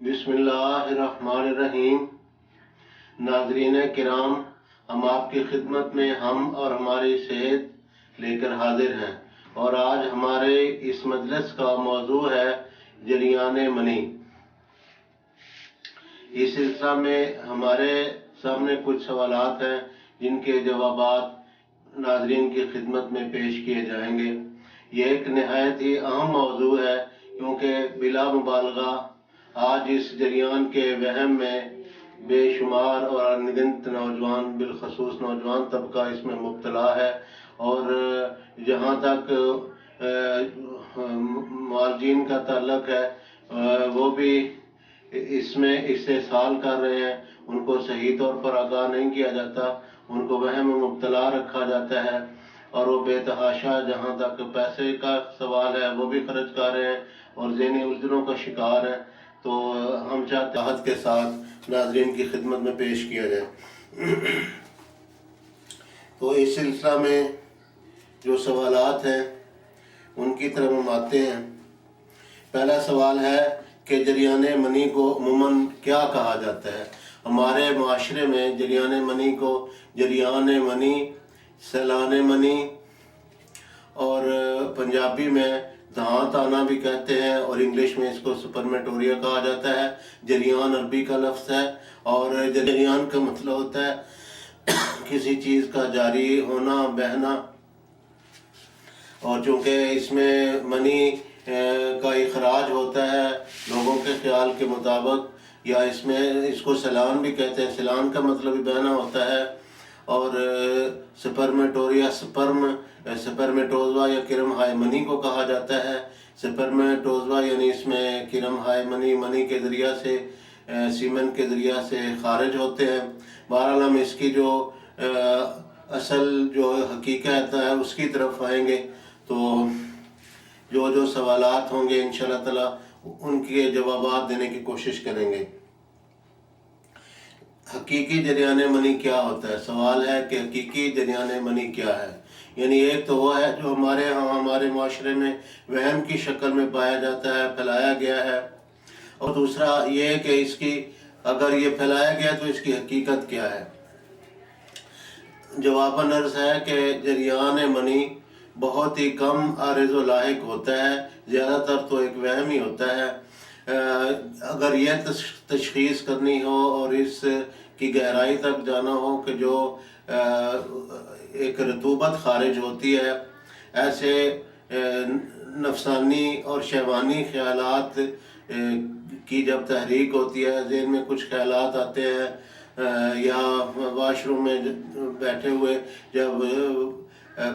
بسم اللہ الرحمن الرحیم۔ ناظرین کرام، ہم آپ کی خدمت میں ہم اور ہماری صحت لے کر حاضر ہیں، اور آج ہمارے اس مجلس کا موضوع ہے جریان منی۔ اس سلسلہ میں ہمارے سامنے کچھ سوالات ہیں جن کے جوابات ناظرین کی خدمت میں پیش کیے جائیں گے۔ یہ ایک نہایت ہی اہم موضوع ہے، کیونکہ بلا مبالغہ آج اس جریان کے وہم میں بے شمار اور انگنت نوجوان، بالخصوص نوجوان طبقہ اس میں مبتلا ہے، اور جہاں تک معالجین کا تعلق ہے وہ بھی اس میں استحصال کر رہے ہیں۔ ان کو صحیح طور پر آگاہ نہیں کیا جاتا، ان کو وہم میں مبتلا رکھا جاتا ہے، اور وہ بے تحاشا جہاں تک پیسے کا سوال ہے وہ بھی خرچ کر رہے ہیں اور ذہنی الجھنوں کا شکار ہیں۔ تو ہم چاہتے ہیں کے ساتھ ناظرین کی خدمت میں پیش کیا جائے۔ تو اس سلسلہ میں جو سوالات ہیں ان کی طرف ہم آتے ہیں۔ پہلا سوال ہے کہ جریان منی کو عموماً کیا کہا جاتا ہے؟ ہمارے معاشرے میں جریان منی کو جریان منی، سیلان منی، اور پنجابی میں دھانت آنا بھی کہتے ہیں، اور انگلش میں اس کو سپرمیٹوریا کہا جاتا ہے۔ جریان عربی کا لفظ ہے، اور جریان کا مطلب ہوتا ہے کسی چیز کا جاری ہونا، بہنا، اور چونکہ اس میں منی کا اخراج ہوتا ہے لوگوں کے خیال کے مطابق، یا اس کو سیلان بھی کہتے ہیں۔ سیلان کا مطلب بھی بہنا ہوتا ہے، اور سپرمیٹوریا سپرمیٹوزوا یا کرم ہائے منی کو کہا جاتا ہے۔ سپرمیٹوزوا یعنی اس میں کرم ہائے منی کے ذریعہ سے، سیمن کے ذریعہ سے خارج ہوتے ہیں۔ بہرحال ہم اس کی جو اصل جو حقیقت ہے اس کی طرف آئیں گے، تو جو سوالات ہوں گے انشاءاللہ تعالی ان کے جوابات دینے کی کوشش کریں گے۔ حقیقی جریان منی کیا ہوتا ہے؟ سوال ہے کہ حقیقی جریان منی کیا ہے؟ یعنی ایک تو وہ ہے جو ہمارے معاشرے میں وہم کی شکل میں پایا جاتا ہے، پھیلایا گیا ہے، اور دوسرا یہ کہ اس کی اگر یہ پھیلایا گیا تو اس کی حقیقت کیا ہے؟ جواباً عرض ہے کہ جریان منی بہت ہی کم عارض و لاحق ہوتا ہے، زیادہ تر تو ایک وہم ہی ہوتا ہے۔ اگر یہ تشخیص کرنی ہو اور اس کی گہرائی تک جانا ہو کہ جو ایک رطوبت خارج ہوتی ہے، ایسے نفسانی اور شیطانی خیالات کی جب تحریک ہوتی ہے، ذہن میں کچھ خیالات آتے ہیں، یا واش روم میں بیٹھے ہوئے جب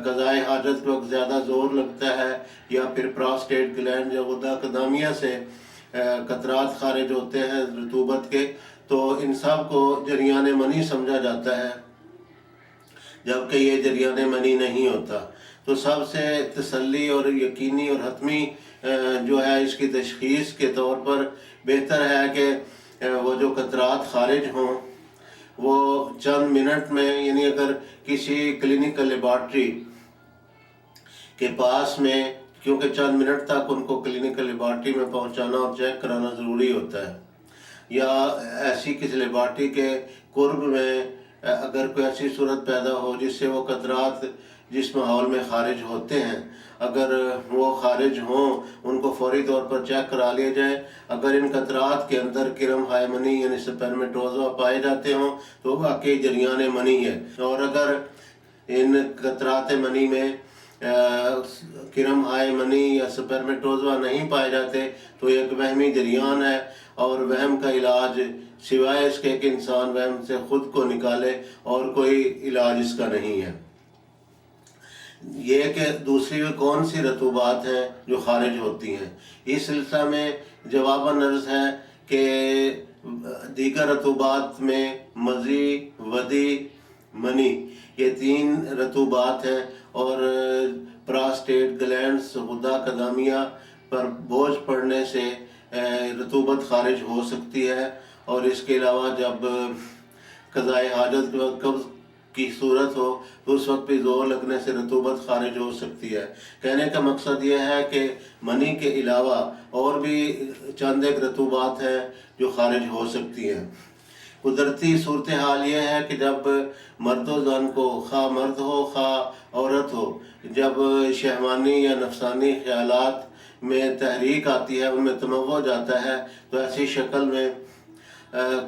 قضائے حاجت کے وقت زیادہ زور لگتا ہے، یا پھر پراسٹیٹ گلینڈ یا غدہ قدامیہ سے قطرات خارج ہوتے ہیں رطوبت کے، تو ان سب کو جریان منی سمجھا جاتا ہے، جبکہ یہ جریان منی نہیں ہوتا۔ تو سب سے تسلی اور یقینی اور حتمی جو ہے اس کی تشخیص کے طور پر بہتر ہے کہ وہ جو قطرات خارج ہوں وہ چند منٹ میں، یعنی اگر کسی کلینکل لیبارٹری کے پاس میں، کیونکہ چند منٹ تک ان کو کلینکل لیبارٹری میں پہنچانا اور چیک کرانا ضروری ہوتا ہے، یا ایسی کسی لیبارٹری کے قرب میں اگر کوئی ایسی صورت پیدا ہو جس سے وہ قطرات جس ماحول میں خارج ہوتے ہیں، اگر وہ خارج ہوں ان کو فوری طور پر چیک کرا لیا جائے۔ اگر ان قطرات کے اندر کرم ہائے منی یعنی سپرمیٹوزوا پائے جاتے ہوں تو واقعی جریان منی ہے، اور اگر ان قطرات منی میں کرم ہائے منی یا سپرمیٹوزوا نہیں پائے جاتے تو ایک وہمی جریان ہے، اور وہم کا علاج سوائے اس کے کہ انسان وہم سے خود کو نکالے اور کوئی علاج اس کا نہیں ہے۔ یہ کہ دوسری کون سی رطوبات ہیں جو خارج ہوتی ہیں؟ اس سلسلہ میں جواباً عرض ہے کہ دیگر رطوبات میں مزی، ودی، منی، یہ تین رطوبات ہیں، اور پراسٹیٹ گلینڈز، غدہ قدامیہ پر بوجھ پڑنے سے رطوبت خارج ہو سکتی ہے، اور اس کے علاوہ جب قضائے حاجت کے وقت قبض کی صورت ہو تو اس وقت بھی زور لگنے سے رطوبت خارج ہو سکتی ہے۔ کہنے کا مقصد یہ ہے کہ منی کے علاوہ اور بھی چند ایک رطوبات ہیں جو خارج ہو سکتی ہیں۔ قدرتی صورتحال یہ ہے کہ جب مرد و زن کو، خواہ مرد ہو خواہ عورت ہو، جب شہوانی یا نفسانی خیالات میں تحریک آتی ہے، ان میں تنوع جاتا ہے، تو ایسی شکل میں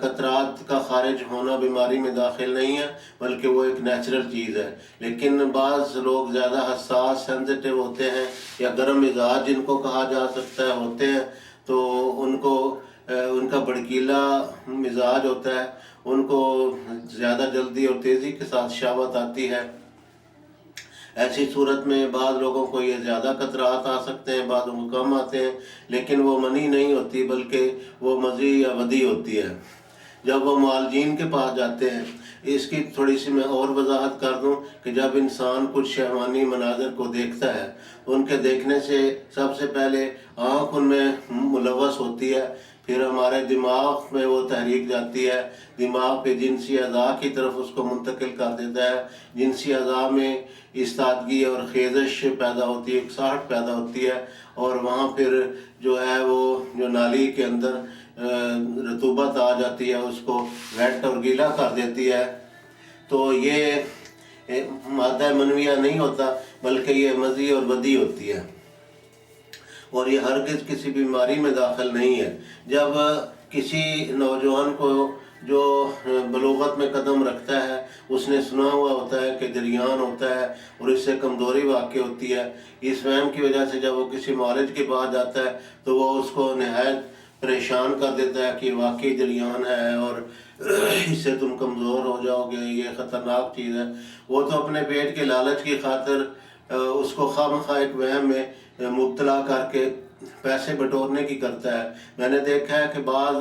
قطرات کا خارج ہونا بیماری میں داخل نہیں ہے، بلکہ وہ ایک نیچرل چیز ہے۔ لیکن بعض لوگ زیادہ حساس، سینسیٹیو ہوتے ہیں، یا گرم مزاج جن کو کہا جا سکتا ہے ہوتے ہیں، تو ان کا بھڑکیلا مزاج ہوتا ہے، ان کو زیادہ جلدی اور تیزی کے ساتھ شہوت آتی ہے۔ ایسی صورت میں بعض لوگوں کو یہ زیادہ قطرات آ سکتے ہیں، بعضوں کو کم آتے ہیں، لیکن وہ منی نہیں ہوتی بلکہ وہ مزی یا ودی ہوتی ہے۔ جب وہ معالجین کے پاس جاتے ہیں، اس کی تھوڑی سی میں اور وضاحت کر دوں کہ جب انسان کچھ شہوانی مناظر کو دیکھتا ہے، ان کے دیکھنے سے سب سے پہلے آنکھ ان میں ملوث ہوتی ہے، پھر ہمارے دماغ میں وہ تحریک جاتی ہے، دماغ پہ جنسی اعضاء کی طرف اس کو منتقل کر دیتا ہے، جنسی اعضاء میں استادگی اور خیزش پیدا ہوتی ہے، اکساہٹ پیدا ہوتی ہے، اور وہاں پھر جو ہے وہ جو نالی کے اندر رطوبت آ جاتی ہے، اس کو ویٹ اور گیلا کر دیتی ہے۔ تو یہ مادہ منویہ نہیں ہوتا بلکہ یہ مزی اور بدی ہوتی ہے، اور یہ ہرگز کسی بیماری میں داخل نہیں ہے۔ جب کسی نوجوان کو جو بلوغت میں قدم رکھتا ہے، اس نے سنا ہوا ہوتا ہے کہ جریان ہوتا ہے اور اس سے کمزوری واقع ہوتی ہے، اس وہم کی وجہ سے جب وہ کسی معالج کے پاس جاتا ہے تو وہ اس کو نہایت پریشان کر دیتا ہے کہ واقعی جریان ہے اور اس سے تم کمزور ہو جاؤ گے، یہ خطرناک چیز ہے۔ وہ تو اپنے پیٹ کے لالچ کی خاطر اس کو خواہ مخواہ ایک وہم میں مبتلا کر کے پیسے بٹورنے کی کرتا ہے۔ میں نے دیکھا ہے کہ بعض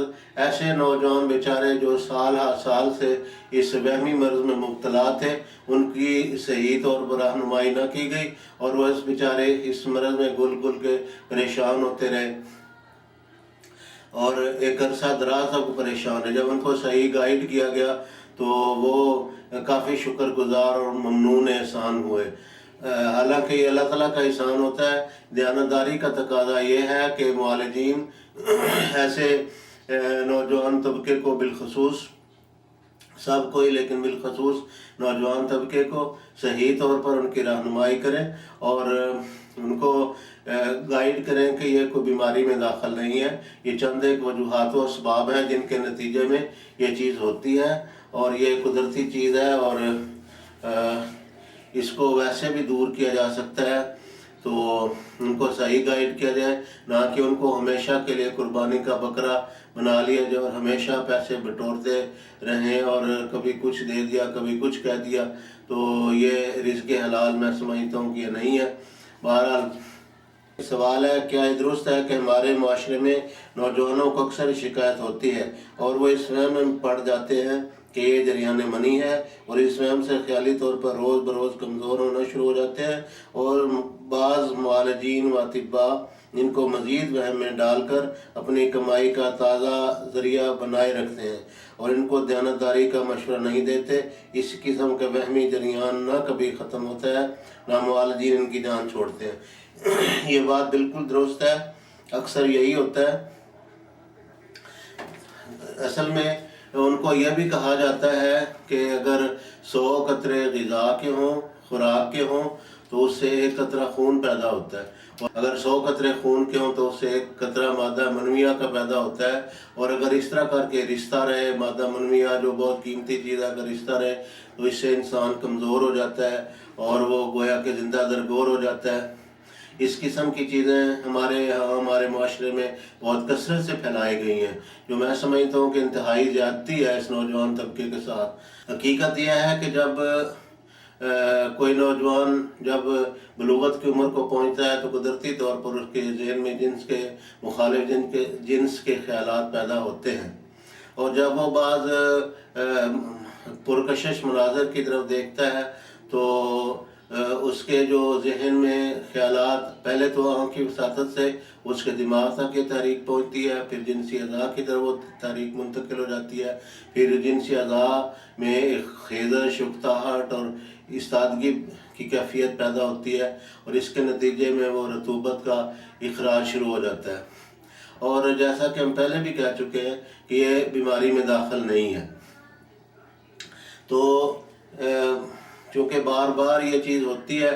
ایسے نوجوان بیچارے جو سال ہر سال سے اس وہمی مرض میں مبتلا تھے، ان کی صحیح طور پر رہنمائی نہ کی گئی اور وہ اس بیچارے اس مرض میں گل گل کے پریشان ہوتے رہے، اور ایک عرصہ دراز تک پریشان ہے۔ جب ان کو صحیح گائیڈ کیا گیا تو وہ کافی شکر گزار اور ممنون احسان ہوئے۔ حالانکہ یہ اللہ تعالیٰ کا احسان ہوتا ہے۔ دیانتداری کا تقاضا یہ ہے کہ معالجین ایسے نوجوان طبقے کو بالخصوص، سب کوئی لیکن بالخصوص نوجوان طبقے کو صحیح طور پر ان کی رہنمائی کریں اور ان کو گائیڈ کریں کہ یہ کوئی بیماری میں داخل نہیں ہے، یہ چند ایک وجوہات و اسباب ہیں جن کے نتیجے میں یہ چیز ہوتی ہے، اور یہ قدرتی چیز ہے، اور اس کو ویسے بھی دور کیا جا سکتا ہے۔ تو ان کو صحیح گائیڈ کیا جائے، نہ کہ ان کو ہمیشہ کے لیے قربانی کا بکرا بنا لیا جائے اور ہمیشہ پیسے بٹورتے رہیں اور کبھی کچھ دے دیا کبھی کچھ کہہ دیا۔ تو یہ رزق حلال میں سمجھتا ہوں کہ یہ نہیں ہے۔ بہرحال سوال ہے، کیا یہ درست ہے کہ ہمارے معاشرے میں نوجوانوں کو اکثر شکایت ہوتی ہے اور وہ اس وہم میں پڑ جاتے ہیں کہ یہ جریان منی ہے، اور اس وہم سے خیالی طور پر روز بروز کمزور ہونا شروع ہو جاتے ہیں، اور بعض معالجین و اطباء ان کو مزید وہم میں ڈال کر اپنی کمائی کا تازہ ذریعہ بنائے رکھتے ہیں اور ان کو دیانتداری کا مشورہ نہیں دیتے۔ اس قسم کا وہمی جریان نہ کبھی ختم ہوتا ہے، نہ معالجین ان کی جان چھوڑتے ہیں۔ یہ بات بالکل درست ہے، اکثر یہی ہوتا ہے۔ اصل میں ان کو یہ بھی کہا جاتا ہے کہ اگر 100 قطرے غذا کے ہوں، خوراک کے ہوں، تو اس سے 1 قطرہ خون پیدا ہوتا ہے، اور اگر 100 قطرے خون کے ہوں تو اس سے 1 قطرہ مادہ منویہ کا پیدا ہوتا ہے، اور اگر اس طرح کر کے رشتہ رہے، مادہ منویہ جو بہت قیمتی چیز ہے، اگر رشتہ رہے تو اس سے انسان کمزور ہو جاتا ہے اور وہ گویا کہ زندہ درگور ہو جاتا ہے۔ اس قسم کی چیزیں ہمارے معاشرے میں بہت کثرت سے پھیلائی گئی ہیں، جو میں سمجھتا ہوں کہ انتہائی زیادتی ہے اس نوجوان طبقے کے ساتھ۔ حقیقت یہ ہے کہ جب کوئی نوجوان جب بلوغت کی عمر کو پہنچتا ہے تو قدرتی طور پر اس کے ذہن میں جنس کے مخالف جنس کے خیالات پیدا ہوتے ہیں، اور جب وہ بعض پرکشش مناظر کی طرف دیکھتا ہے تو اس کے جو ذہن میں خیالات پہلے تو آنکھ کی وساطت سے اس کے دماغ تک یہ تحریک پہنچتی ہے، پھر جنسی اعضاء کی طرف وہ تحریک منتقل ہو جاتی ہے، پھر جنسی اعضاء میں ایک خیزش، اکتاہٹ اور استادگی کی کیفیت پیدا ہوتی ہے، اور اس کے نتیجے میں وہ رطوبت کا اخراج شروع ہو جاتا ہے۔ اور جیسا کہ ہم پہلے بھی کہہ چکے ہیں کہ یہ بیماری میں داخل نہیں ہے۔ تو چونکہ بار بار یہ چیز ہوتی ہے،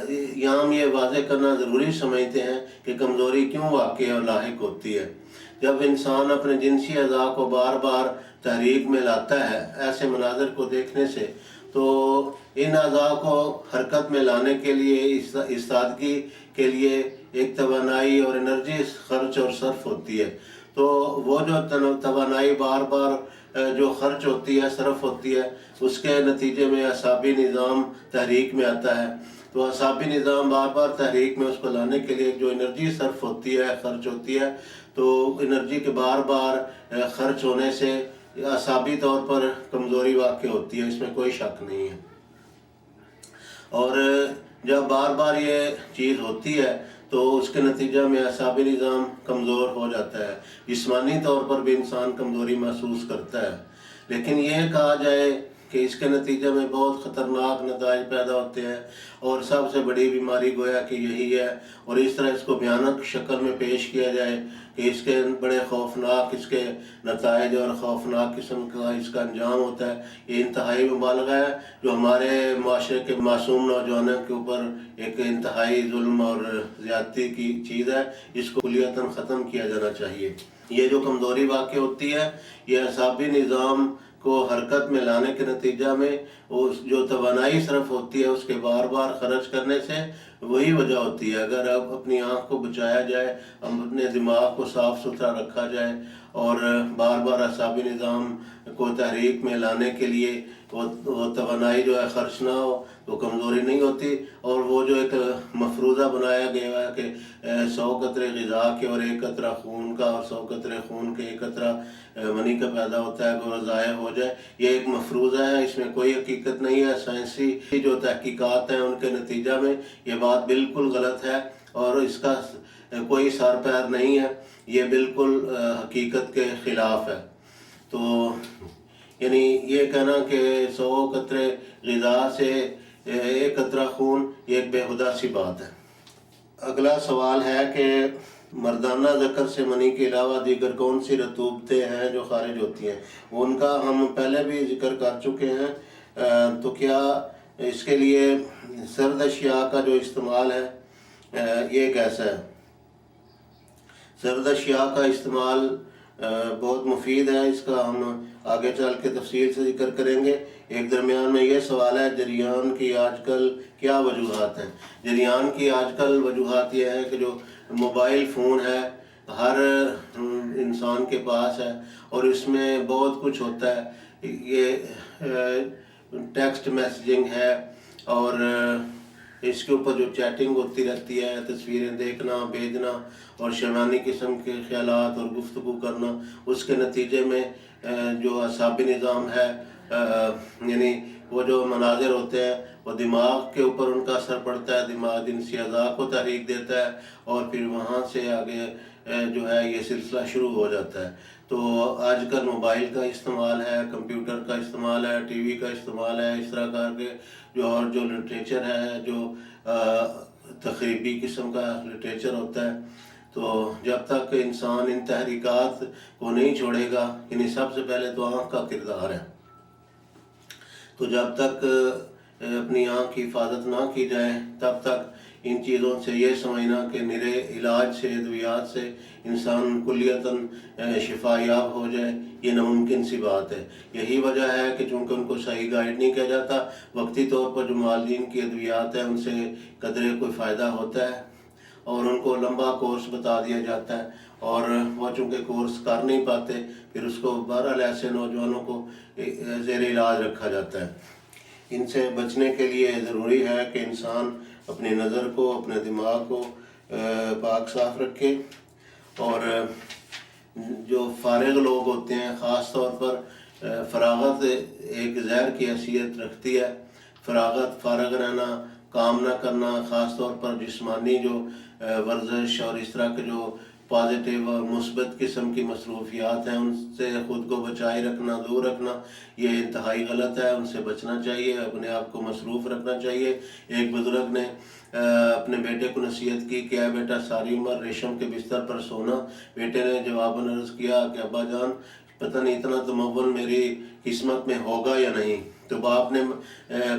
یہاں ہم یہ واضح کرنا ضروری سمجھتے ہیں کہ کمزوری کیوں واقع اور لاحق ہوتی ہے۔ جب انسان اپنے جنسی اعضاء کو بار بار تحریک میں لاتا ہے ایسے مناظر کو دیکھنے سے، تو ان اعضاء کو حرکت میں لانے کے لیے، استادگی کے لیے ایک توانائی اور انرجی خرچ اور صرف ہوتی ہے۔ تو وہ جو توانائی بار بار جو خرچ ہوتی ہے، صرف ہوتی ہے، اس کے نتیجے میں اعصابی نظام تحریک میں آتا ہے۔ تو اعصابی نظام بار بار تحریک میں اس کو لانے کے لیے جو انرجی صرف ہوتی ہے، خرچ ہوتی ہے، تو انرجی کے بار بار خرچ ہونے سے اعصابی طور پر کمزوری واقع ہوتی ہے، اس میں کوئی شک نہیں ہے۔ اور جب بار بار یہ چیز ہوتی ہے تو اس کے نتیجہ میں اعصابی نظام کمزور ہو جاتا ہے، جسمانی طور پر بھی انسان کمزوری محسوس کرتا ہے۔ لیکن یہ کہا جائے کہ اس کے نتیجے میں بہت خطرناک نتائج پیدا ہوتے ہیں، اور سب سے بڑی بیماری گویا کہ یہی ہے، اور اس طرح اس کو بھیانک شکل میں پیش کیا جائے کہ اس کے بڑے خوفناک اس کے نتائج اور خوفناک قسم کا اس کا انجام ہوتا ہے۔ یہ انتہائی مبالغہ ہے جو ہمارے معاشرے کے معصوم نوجوانوں کے اوپر ایک انتہائی ظلم اور زیادتی کی چیز ہے، اس کو کلیتاً ختم کیا جانا چاہیے۔ یہ جو کمزوری واقع ہوتی ہے، یہ اعصابی نظام کو حرکت میں لانے کے نتیجہ میں جو توانائی صرف ہوتی ہے اس کے بار بار خرچ کرنے سے وہی وجہ ہوتی ہے۔ اگر اب اپنی آنکھ کو بچایا جائے، اپنے دماغ کو صاف ستھرا رکھا جائے، اور بار بار اعصابی نظام کو تحریک میں لانے کے لیے وہ توانائی جو ہے خرچ نہ ہو، تو کمزوری نہیں ہوتی۔ اور وہ جو ایک مفروضہ بنایا گیا ہے کہ 100 قطرے غذا کے اور 1 قطرہ خون کا، اور 100 قطرے خون کے 1 قطرہ منی کا پیدا ہوتا ہے کہ وہ ضائع ہو جائے، یہ ایک مفروضہ ہے، اس میں کوئی حقیقت نہیں ہے۔ سائنسی جو تحقیقات ہیں ان کے نتیجہ میں یہ بات بالکل غلط ہے، اور اس کا کوئی سر پیر نہیں ہے، یہ بالکل حقیقت کے خلاف ہے۔ تو یعنی یہ کہنا کہ 100 قطرے غذا سے 1 قطرہ خون، یہ ایک بےہودہ سی بات ہے۔ اگلا سوال ہے کہ مردانہ ذکر سے منی کے علاوہ دیگر کون سی رطوبتیں ہیں جو خارج ہوتی ہیں؟ ان کا ہم پہلے بھی ذکر کر چکے ہیں۔ تو کیا اس کے لیے سرد اشیاء کا جو استعمال ہے یہ کیسا ہے؟ سرد اشیاء کا استعمال بہت مفید ہے، اس کا ہم آگے چل کے تفصیل سے ذکر کریں گے۔ ایک درمیان میں یہ سوال ہے، جریان کی آج کل کیا وجوہات ہیں؟ جریان کی آج کل وجوہات یہ ہے کہ جو موبائل فون ہے ہر انسان کے پاس ہے، اور اس میں بہت کچھ ہوتا ہے۔ یہ ٹیکسٹ میسیجنگ ہے، اور اس کے اوپر جو چیٹنگ ہوتی رہتی ہے، تصویریں دیکھنا، بھیجنا، اور شیطانی قسم کے خیالات اور گفتگو کرنا، اس کے نتیجے میں جو اعصابی نظام ہے، یعنی وہ جو مناظر ہوتے ہیں وہ دماغ کے اوپر ان کا اثر پڑتا ہے، دماغ جنسی اعضاء کو تحریک دیتا ہے، اور پھر وہاں سے آگے جو ہے یہ سلسلہ شروع ہو جاتا ہے۔ تو آج کل موبائل کا استعمال ہے، کمپیوٹر کا استعمال ہے، ٹی وی کا استعمال ہے، اس طرح کر کے جو لٹریچر ہے، جو تخریبی قسم کا لٹریچر ہوتا ہے، تو جب تک انسان ان تحریکات کو نہیں چھوڑے گا، یعنی سب سے پہلے تو آنکھ کا کردار ہے، تو جب تک اپنی آنکھ کی حفاظت نہ کی جائے تب تک ان چیزوں سے یہ سمجھنا کہ نرے علاج سے، ادویات سے انسان کلیتاً شفا یاب ہو جائے، یہ ناممکن سی بات ہے۔ یہی وجہ ہے کہ چونکہ ان کو صحیح گائیڈ نہیں کیا جاتا، وقتی طور پر جو معالجین کی ادویات ہیں ان سے قدرے کوئی فائدہ ہوتا ہے، اور ان کو لمبا کورس بتا دیا جاتا ہے، اور وہ چونکہ کورس کر نہیں پاتے، پھر اس کو بہرحال ایسے نوجوانوں کو زیر علاج رکھا جاتا ہے۔ ان سے بچنے کے لیے ضروری ہے کہ انسان اپنی نظر کو، اپنے دماغ کو پاک صاف رکھے، اور جو فارغ لوگ ہوتے ہیں، خاص طور پر فراغت ایک زہر کی حیثیت رکھتی ہے۔ فارغ رہنا کام نہ کرنا، خاص طور پر جسمانی جو ورزش اور اس طرح کے جو پازیٹیو اور مثبت قسم کی مصروفیات ہیں ان سے خود کو بچائے رکھنا، دور رکھنا، یہ انتہائی غلط ہے. ان سے بچنا چاہیے، اپنے آپ کو مصروف رکھنا چاہیے. ایک بزرگ نے اپنے بیٹے کو نصیحت کی کہ اے بیٹا ساری عمر ریشم کے بستر پر سونا. بیٹے نے جواباً عرض کیا کہ ابا جان پتہ نہیں اتنا تمول میری قسمت میں ہوگا یا نہیں. تو باپ نے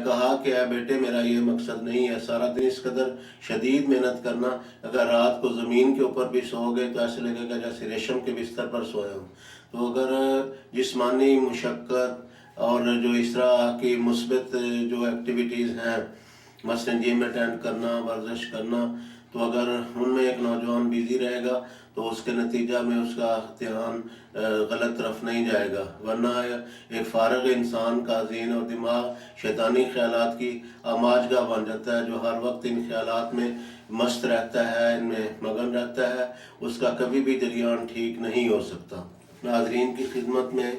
کہا کہ اے بیٹے میرا یہ مقصد نہیں ہے، سارا دن اس قدر شدید محنت کرنا، اگر رات کو زمین کے اوپر بھی سو گئے تو ایسے لگے گا جیسے ریشم کے بستر پر سوئے ہوں. تو اگر جسمانی مشقت اور جو اس طرح کی مثبت جو ایکٹیویٹیز ہیں، مثلاً جم اٹینڈ کرنا، ورزش کرنا، تو اگر ان میں ایک نوجوان بیزی رہے گا تو اس کے نتیجہ میں اس کا دھیان غلط طرف نہیں جائے گا. ورنہ ایک فارغ انسان کا ذہن اور دماغ شیطانی خیالات کی آماج گاہ بن جاتا ہے، جو ہر وقت ان خیالات میں مست رہتا ہے، ان میں مگن رہتا ہے، اس کا کبھی بھی جریان ٹھیک نہیں ہو سکتا. ناظرین کی خدمت میں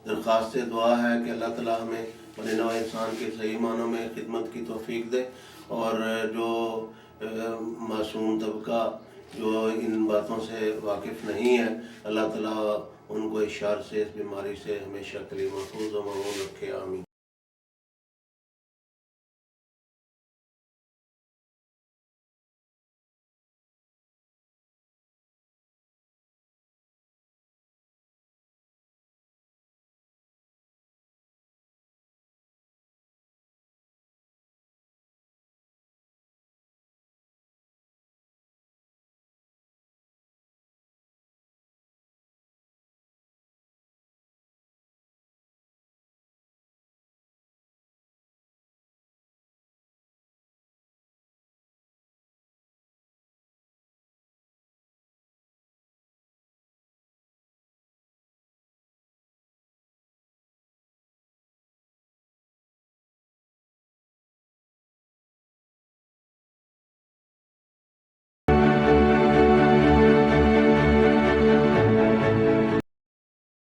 درخواست دعا ہے کہ اللہ تعالیٰ ہمیں بنے نوع انسان کے صحیح معنوں میں خدمت کی توفیق دے، اور جو معصوم طبقہ جو ان باتوں سے واقف نہیں ہے، اللہ تعالیٰ ان کو اس شر سے، اس بیماری سے ہمیشہ کے لیے محفوظ و معمون رکھے. آمین.